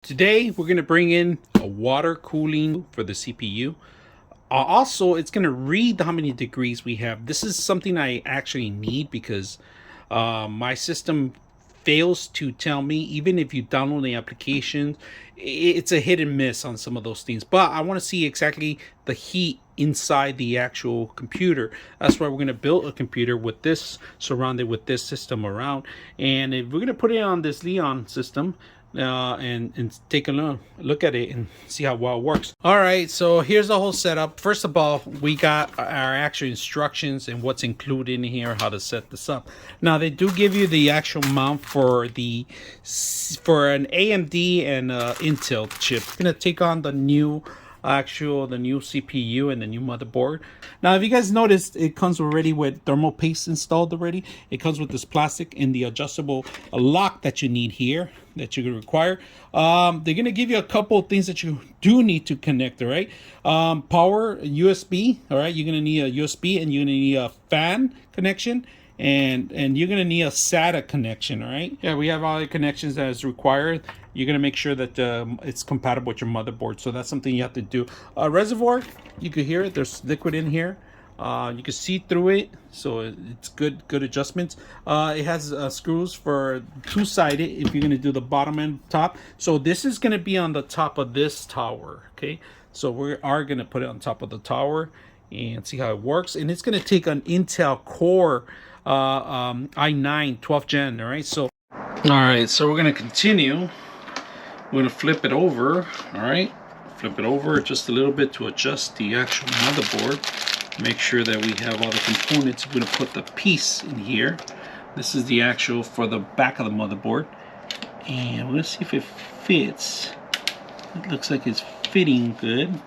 Today we're going to bring in a water cooling for the CPU. Also, it's going to read how many degrees we have. This is something I actually need because my system fails to tell me, even if you download the application, it's a hit and miss on some of those things. But I want to see exactly the heat inside the actual computer. That's why we're going to build a computer with this, surrounded with this system around. And if we're going to put it on this Leon system, and take a look at it and see how well it works. All right, so here's the whole setup. First of all, we got our actual instructions and what's included in here, how to set this up. Now they do give you the actual mount for an AMD and Intel chip. It's gonna take on the new CPU and the new motherboard. Now, if you guys noticed, it comes already with thermal paste installed already. It comes with this plastic and the adjustable lock that you need here, that you're gonna require. They're gonna give you a couple of things that you do need to connect, all right? Power, USB, all right? You're gonna need a USB and you're gonna need a fan connection. And you're gonna need a SATA connection, all right? Yeah, we have all the connections that is required. You're gonna make sure that it's compatible with your motherboard. So that's something you have to do. Reservoir, you can hear it. There's liquid in here. You can see through it, so it's good adjustments. It has screws for two-sided if you're gonna do the bottom and top. So this is gonna be on the top of this tower, okay? So we are gonna put it on top of the tower and see how it works. And it's gonna take an Intel Core i9 12th gen. All right, so we're gonna continue. We're gonna flip it over. All right, flip it over just a little bit to adjust the actual motherboard. Make sure that we have all the components. We're gonna put the piece in here. This is the actual for the back of the motherboard, and we're gonna see if it fits. It looks like it's fitting good.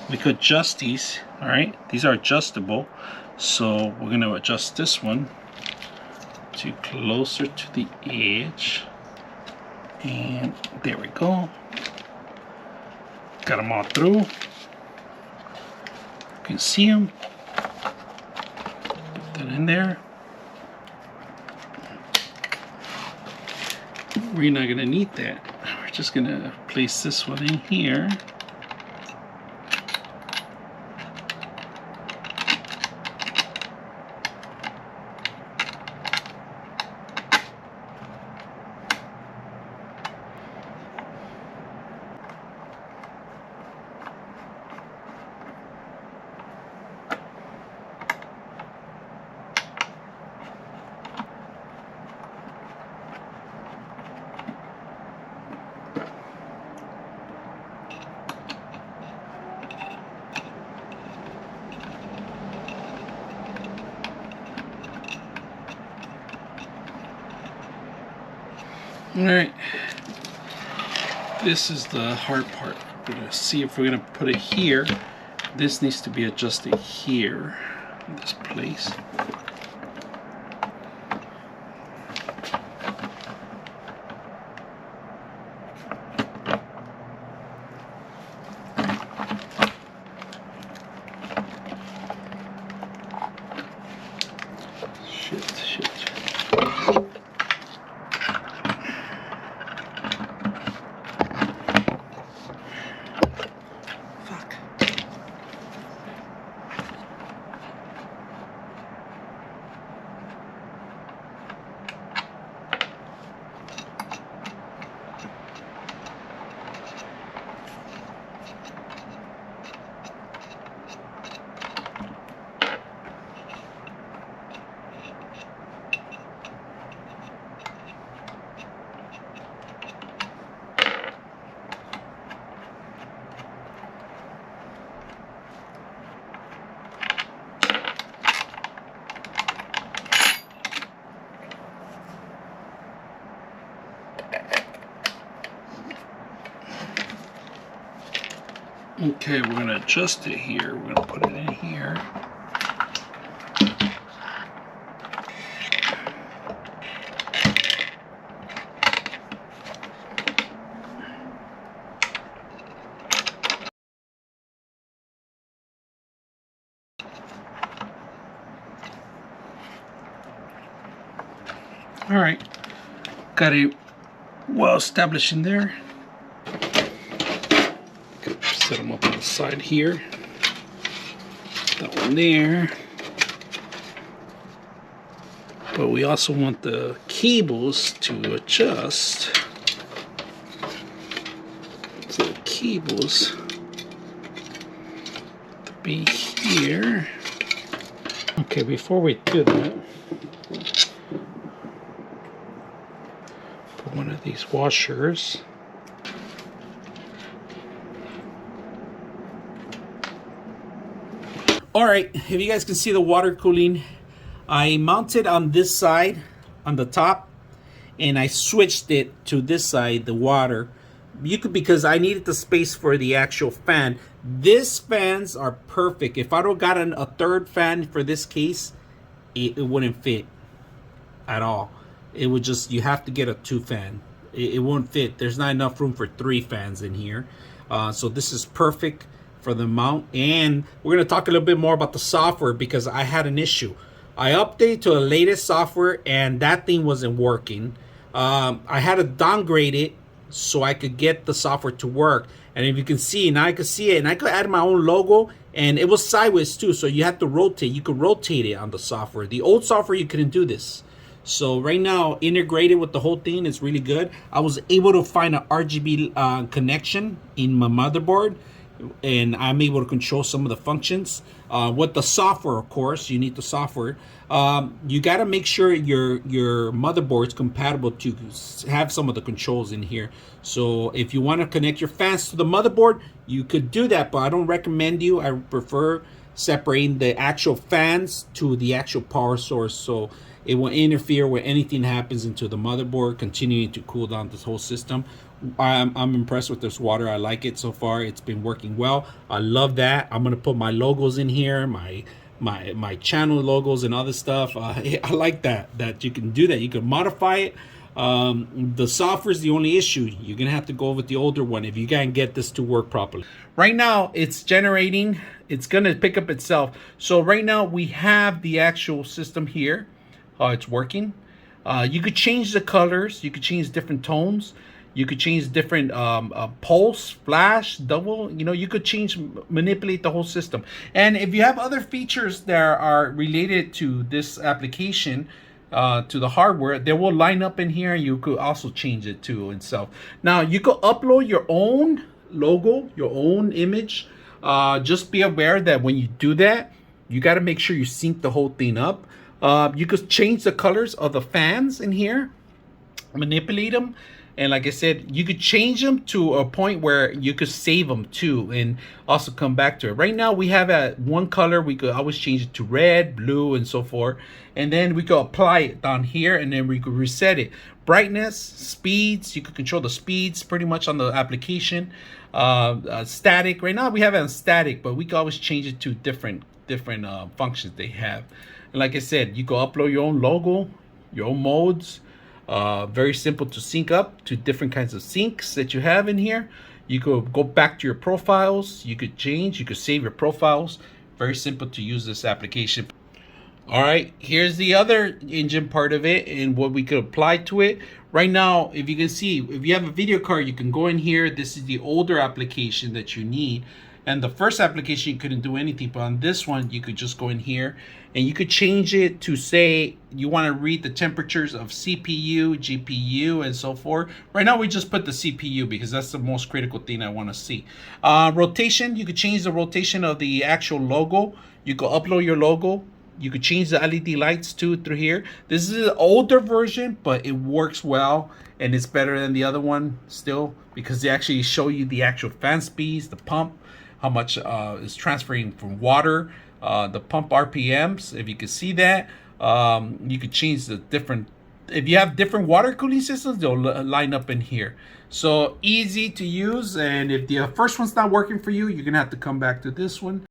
We could adjust these. All right, these are adjustable. So we're going to adjust this one to closer to the edge. And there we go. Got them all through. You can see them. Put that in there. We're not going to need that. We're just going to place this one in here. All right, this is the hard part. We're gonna see if we're gonna put it here. This needs to be adjusted here in this place. Shit. Okay, we're going to adjust it here. We're going to put it in here. All right, got it well established in there. Set them up on the side here. That one there. But we also want the cables to adjust. So the cables to be here. Okay, before we do that, put one of these washers. All right, if you guys can see the water cooling, I mounted on this side, on the top, and I switched it to this side, the water. You could, because I needed the space for the actual fan. These fans are perfect. If I don't got a third fan for this case, it wouldn't fit at all. It would just, you have to get a 2 fan. It won't fit. There's not enough room for 3 fans in here. So this is perfect for the mount. And we're going to talk a little bit more about the software, because I had an issue. I updated to the latest software and that thing wasn't working. I had to downgrade it so I could get the software to work. And if you can see, now I could see it, and I could add my own logo, and it was sideways too, so you have to rotate. You could rotate it on the software. The old software, you couldn't do this. So right now, integrated with the whole thing is really good. I was able to find an RGB connection in my motherboard, and I'm able to control some of the functions. With the software, of course, you need the software. You got to make sure your motherboard is compatible to have some of the controls in here. So if you want to connect your fans to the motherboard, you could do that, but I don't recommend you. I prefer separating the actual fans to the actual power source, so it will interfere when anything happens into the motherboard, continuing to cool down this whole system. I'm impressed with this water. I like it so far. It's been working well. I love that. I'm gonna put my logos in here, my channel logos and other stuff. I like that you can do that. You can modify it. The software is the only issue. You're gonna have to go with the older one if you can't get this to work properly. Right now it's generating. It's gonna pick up itself. So right now we have the actual system here. It's working. You could change the colors. You could change different tones. You could change different pulse, flash, double. You know, you could manipulate the whole system. And if you have other features that are related to this application, to the hardware, they will line up in here. You could also change it to itself. Now, you could upload your own logo, your own image. Just be aware that when you do that, you got to make sure you sync the whole thing up. You could change the colors of the fans in here, manipulate them. And like I said, you could change them to a point where you could save them too, and also come back to it. Right now we have one color. We could always change it to red, blue, and so forth. And then we could apply it down here, and then we could reset it. Brightness, speeds, you could control the speeds pretty much on the application. Static, right now we have it on static, but we could always change it to different functions they have. And like I said, you could upload your own logo, your own modes. Very simple to sync up to different kinds of syncs that you have in here. You could go back to your profiles. You could change. You could save your profiles. Very simple to use this application. All right, here's the other engine part of it and what we could apply to it. Right now, if you can see, if you have a video card, you can go in here. This is the older application that you need. And the first application, you couldn't do anything, but on this one, you could just go in here and you could change it to say you want to read the temperatures of CPU, GPU, and so forth. Right now, we just put the CPU because that's the most critical thing I want to see. Rotation, you could change the rotation of the actual logo. You could upload your logo. You could change the LED lights too through here. This is an older version, but it works well and it's better than the other one still because they actually show you the actual fan speeds, the pump, how much is transferring from water, the pump RPMs. If you can see that, you could change the different. If you have different water cooling systems, they'll line up in here. So easy to use. And if the first one's not working for you, you're gonna have to come back to this one.